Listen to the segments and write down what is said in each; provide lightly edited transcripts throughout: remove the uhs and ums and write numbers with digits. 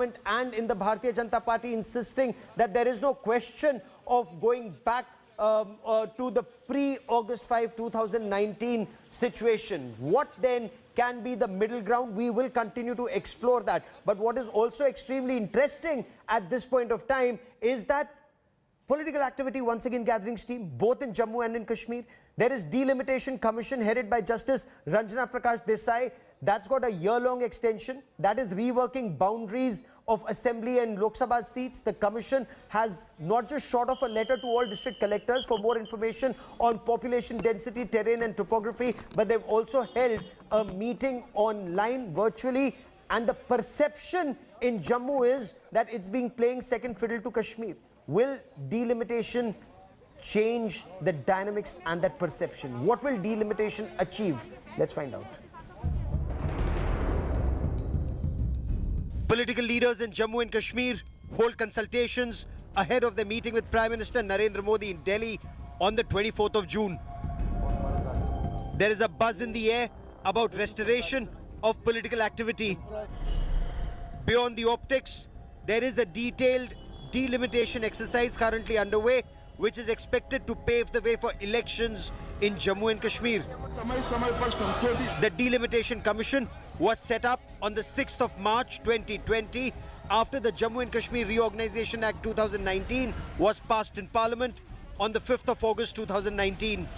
government and in the Bharatiya Janata Party insisting that there is no question of going back to the pre-August 5, 2019 situation. What then can be the middle ground? We will continue to explore that. But what is also extremely interesting at this point of time is that political activity once again gathering steam, both in Jammu and in Kashmir. There is Delimitation Commission headed by Justice Ranjana Prakash Desai. That's got a year-long extension. That is reworking boundaries of Assembly and Lok Sabha seats. The Commission has not just shot off a letter to all district collectors for more information on population density, terrain and topography, but they've also held a meeting online virtually. And the perception in Jammu is that it's being playing second fiddle to Kashmir. Will delimitation change the dynamics and that perception? What will delimitation achieve? Let's find out. Political leaders in Jammu and Kashmir hold consultations ahead of the meeting with Prime Minister Narendra Modi in Delhi on the 24th of June. There is a buzz in the air about restoration of political activity. Beyond the optics, there is a detailed delimitation exercise currently underway, which is expected to pave the way for elections in Jammu and Kashmir. The Delimitation Commission was set up on the 6th of March 2020 after the Jammu and Kashmir Reorganisation Act 2019 was passed in Parliament on the 5th of August 2019.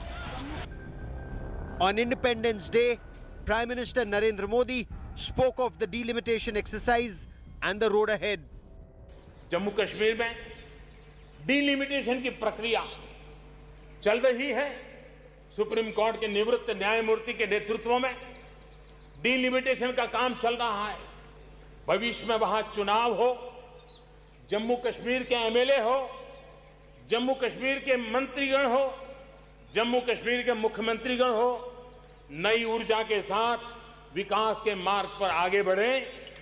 On Independence Day, Prime Minister Narendra Modi spoke of the delimitation exercise and the road ahead. Jammu Kashmir में delimitation की प्रक्रिया चल रही है। Supreme court के निवृत्त न्यायमूर्ति के नेतृत्व में डिलिमिटेशन का काम चल रहा है। भविष्य में वहां चुनाव हो, जम्मू कश्मीर के एमएलए हो, जम्मू कश्मीर के मंत्रीगण हो, जम्मू कश्मीर के मुख्यमंत्रीगण हो, नई ऊर्जा के साथ विकास के मार्ग पर आगे बढ़े,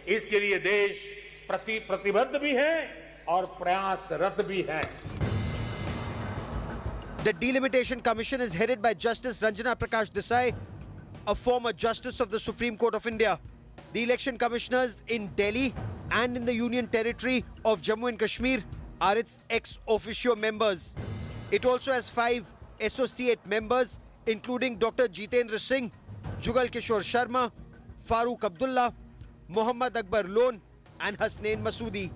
इसके लिए देश प्रतिबद्ध भी है और प्रयासरत भी है। The Delimitation Commission is headed by Justice Ranjana Prakash Desai, a former Justice of the Supreme Court of India. The election commissioners in Delhi and in the Union Territory of Jammu and Kashmir are its ex officio members. It also has 5 associate members, including Dr. Jitendra Singh, Jugal Kishore Sharma, Farooq Abdullah, Muhammad Akbar Lone, and Hasnain Masoodi.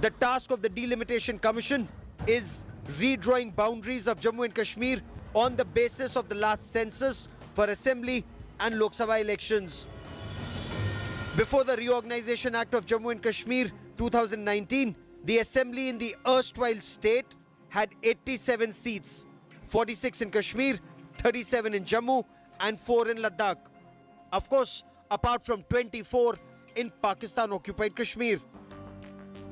The task of the Delimitation Commission is redrawing boundaries of Jammu and Kashmir on the basis of the last census for Assembly and Lok Sabha elections. Before the Reorganisation Act of Jammu and Kashmir 2019, the Assembly in the erstwhile state had 87 seats, 46 in Kashmir, 37 in Jammu and 4 in Ladakh. Of course, apart from 24 in Pakistan-occupied Kashmir.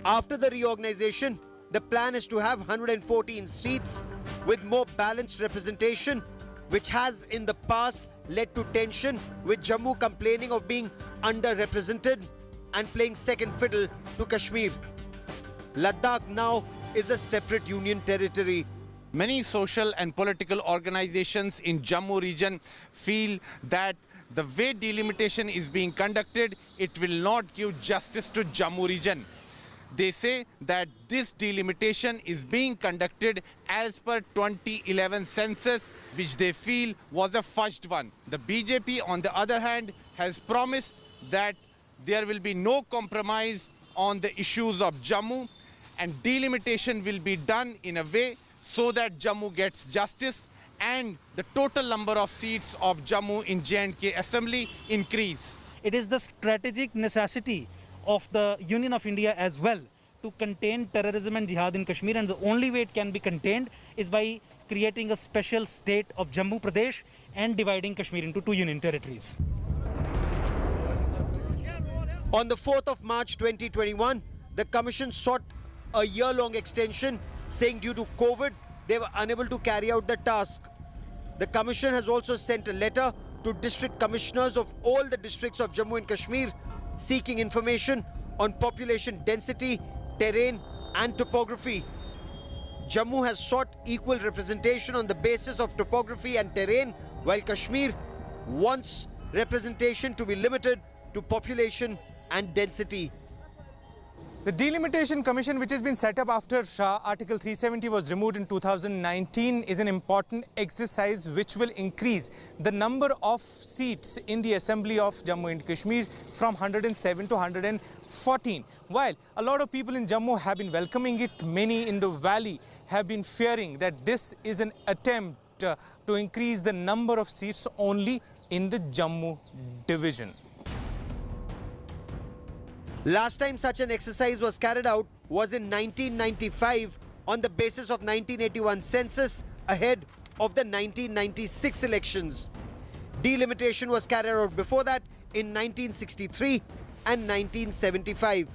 After the reorganization, the plan is to have 114 seats with more balanced representation, which has in the past led to tension, with Jammu complaining of being underrepresented and playing second fiddle to Kashmir. Ladakh now is a separate union territory. Many social and political organizations in Jammu region feel that the way delimitation is being conducted, it will not give justice to Jammu region. They say that this delimitation is being conducted as per 2011 census, which they feel was a fudged one. The BJP, on the other hand, has promised that there will be no compromise on the issues of Jammu, and delimitation will be done in a way so that Jammu gets justice and the total number of seats of Jammu in J&K Assembly increase. It is the strategic necessity of the Union of India as well to contain terrorism and jihad in Kashmir, and the only way it can be contained is by creating a special state of Jammu Pradesh and dividing Kashmir into 2 union territories. On the 4th of March 2021, the Commission sought a year-long extension, saying due to COVID, they were unable to carry out the task. The Commission has also sent a letter to district commissioners of all the districts of Jammu and Kashmir seeking information on population density, terrain and topography. Jammu has sought equal representation on the basis of topography and terrain, while Kashmir wants representation to be limited to population and density. The Delimitation Commission, which has been set up after Article 370 was removed in 2019, is an important exercise which will increase the number of seats in the Assembly of Jammu and Kashmir from 107 to 114. While a lot of people in Jammu have been welcoming it, many in the valley have been fearing that this is an attempt to increase the number of seats only in the Jammu division. Last time such an exercise was carried out was in 1995 on the basis of 1981 census ahead of the 1996 elections. Delimitation was carried out before that in 1963 and 1975.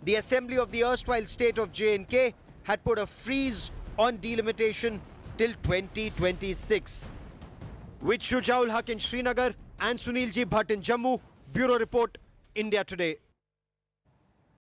The Assembly of the erstwhile state of J&K had put a freeze on delimitation till 2026. With Shujaul Haq in Srinagar and Sunil Ji Bhatt in Jammu, Bureau Report, India Today.